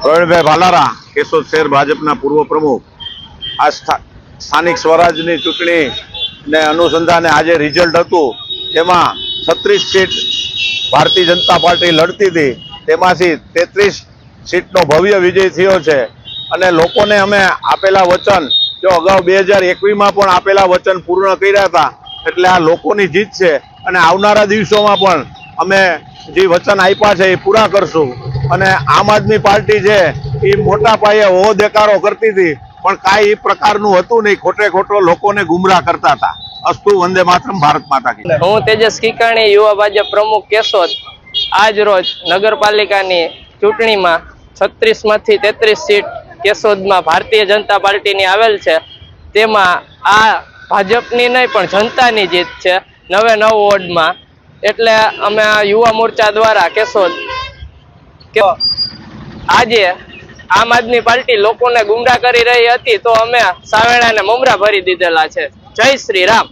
પ્રવીણભાઈ ભાલારા, કેશોદ શહેર ભાજપના પૂર્વ પ્રમુખ. આ સ્થાનિક સ્વરાજની ચૂંટણીને અનુસંધાને આજે રિઝલ્ટ હતું, તેમાં 36 સીટ ભારતીય જનતા પાર્ટી લડતી હતી, તેમાંથી 33 સીટનો ભવ્ય વિજય થયો છે. અને લોકોને અમે આપેલા વચન, જો અગાઉ 2021માં પણ આપેલા વચન પૂર્ણ કર્યા હતા, એટલે આ લોકોની જીત છે. અને આવનારા દિવસોમાં પણ અમે જે વચન આપ્યા છે એ પૂરા કરશું. અને આમ આદમી પાર્ટી છે એ મોટા પાયે હોવો દેકારો કરતી હતી, પણ કાંઈ એ પ્રકારનું હતું નહીં, ખોટો લોકોને ગુમરાહ કરતા હતા. અસ્તુ, વંદે માતરમ, ભારત માતા કી જય. હું તેજસ કિકાણી, યુવા ભાજપ પ્રમુખ કેશોદ. આજ રોજ નગરપાલિકાની ચૂંટણીમાં 36માંથી 33 સીટ કેશોદમાં ભારતીય જનતા પાર્ટીની આવેલ છે. તેમાં આ ભાજપની નહીં પણ જનતાની જીત છે 9 વોર્ડમાં. એટલે અમે આ યુવા મોરચા દ્વારા કેશોદ આજે આમ આદમી પાર્ટી લોકોને ગુમરાહ કરી રહી હતી, તો અમે સાવેણાને મમરા ભરી દીધેલા છે. જય શ્રી રામ.